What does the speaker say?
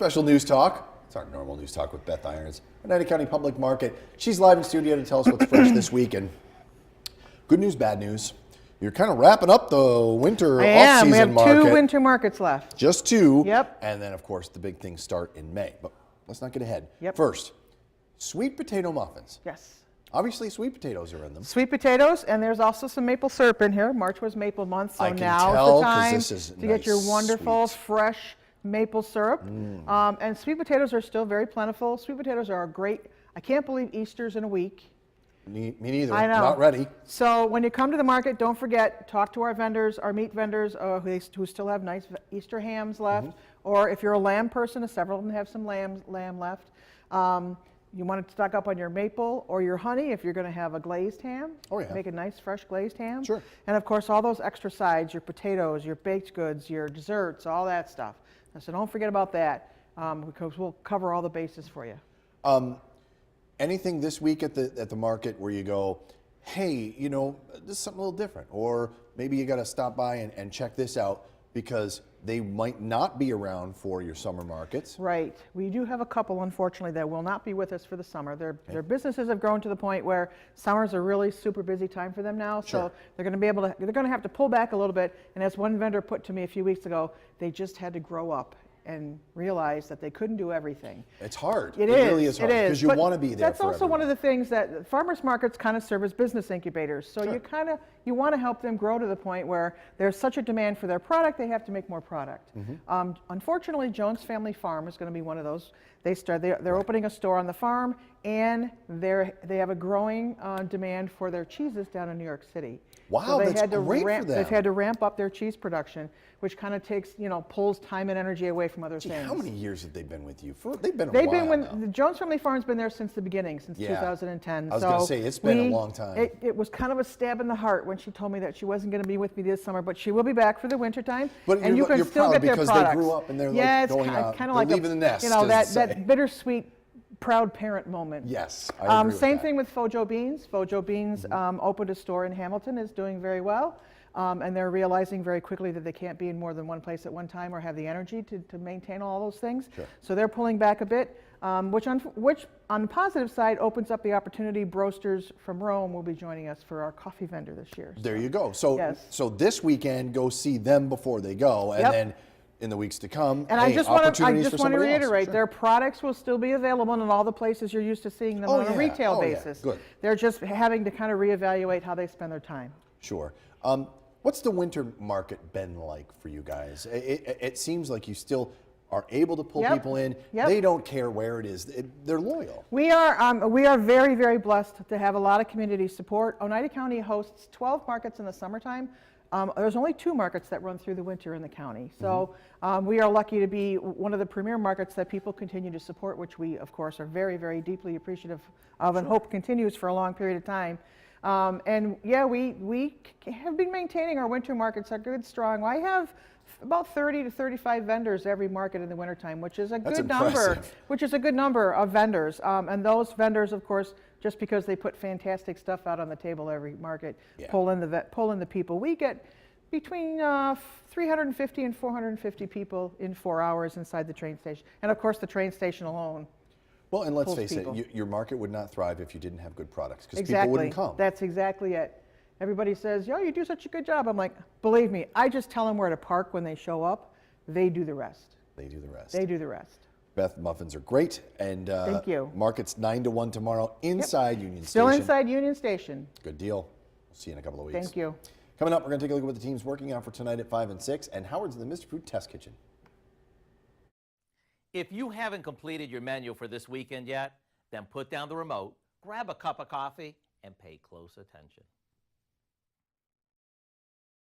Special news talk. It's our normal news talk with Beth Irons, Oneida County Public Market. She's live in studio to tell us what's fresh this week. And good news, bad news. You're kind of wrapping up the winter off-season market. We have 2 winter markets left. Just 2. Yep. And then, of course, the big things start in May. But let's not get ahead. Yep. First, sweet potato muffins. Yes. Obviously, sweet potatoes are in them. Sweet potatoes, and there's also some maple syrup in here. March was maple month, so I can now's tell, the time this is to get your nice, wonderful, sweet. fresh maple syrup. And sweet potatoes are still very plentiful. Sweet potatoes are great. I can't believe Easter's in a week. Me neither. I know. Not ready. So when you come to the market, don't forget, talk to our vendors, our meat vendors who still have nice Easter hams left. Or if you're a lamb person, several of them have some lamb left. You want to stock up on your maple or your honey if you're going to have a glazed ham. Oh, yeah. Make a nice fresh glazed ham. Sure. And of course, all those extra sides, your potatoes, your baked goods, your desserts, all that stuff. So don't forget about that because we'll cover all the bases for you. Anything this week at the market where you go, hey, you know, this is something a little different, or maybe you got to stop by and check this out because they might not be around for your summer markets. Right. We do have a couple, unfortunately, that will not be with us for the summer. Their businesses have grown to the point where summer's a really super busy time for them now. Sure. So they're going to have to pull back a little bit. And as one vendor put to me a few weeks ago, they just had to grow up and realize that they couldn't do everything. It's hard. It really is hard because you But want to be there. That's also one of the things that farmers markets kind of serve as business incubators. So Sure. you want to help them grow to the point where there's such a demand for their product, they have to make more product. Unfortunately, Jones Family Farm is going to be one of those. They're opening a store on the farm, and they have a growing demand for their cheeses down in New York City. Wow, so that's great for them. They've had to ramp up their cheese production, which kind of takes, pulls time and energy away from other things. How many years have they been with you? They've been a while now. The Jones Family Farm's been there since the beginning, since 2010. I was going to say, it's been a long time. It was kind of a stab in the heart when she told me that she wasn't going to be with me this summer, but she will be back for the winter time. But and you can you're still proud get their because products. they grew up and they're it's going out, kind of they're like leaving the nest, that bittersweet proud parent moment. Yes, I agree Same with that. thing with Fojo Beans. Fojo Beans opened a store in Hamilton, is doing very well. And they're realizing very quickly that they can't be in more than one place at one time or have the energy to maintain all those things. Sure. So they're pulling back a bit, which on the positive side opens up the opportunity. Broasters from Rome will be joining us for our coffee vendor this year. There you go. So, yes. So this weekend, go see them before they go, and then in the weeks to come, and I just want to reiterate, Sure. their products will still be available in all the places you're used to seeing them on a retail basis. Good. They're just having to kind of reevaluate how they spend their time. Sure. What's the winter market been like for you guys? It seems like you still are able to pull people in. They don't care where it is. They're loyal. We are very, very blessed to have a lot of community support. Oneida County hosts 12 markets in the summertime. There's only 2 markets that run through the winter in the county. So we are lucky to be one of the premier markets that people continue to support, which we, of course, are very, very deeply appreciative of and hope continues for a long period of time. And yeah, we have been maintaining our winter markets are good, strong. I have about 30 to 35 vendors every market in the wintertime, which is a good number. Which is a good number of vendors. And those vendors, of course, just because they put fantastic stuff out on the table every market, pull in the people. We get between 350 and 450 people in 4 hours inside the train station, and of course the train station alone. Well, and let's face it, your market would not thrive if you didn't have good products, because Exactly. people wouldn't come. That's exactly it. Everybody says, "Yo, you do such a good job." I'm like, believe me, I just tell them where to park when they show up. They do the rest. They do the rest. They do the rest. Beth, muffins are great, and thank you. Market's 9 to 1 tomorrow inside Union Station. Still inside Union Station. Good deal. We'll see you in a couple of weeks. Thank you. Coming up, we're going to take a look at what the team's working on for tonight at 5 and 6, and Howard's in the Mr. Food Test Kitchen. If you haven't completed your menu for this weekend yet, then put down the remote, grab a cup of coffee, and pay close attention.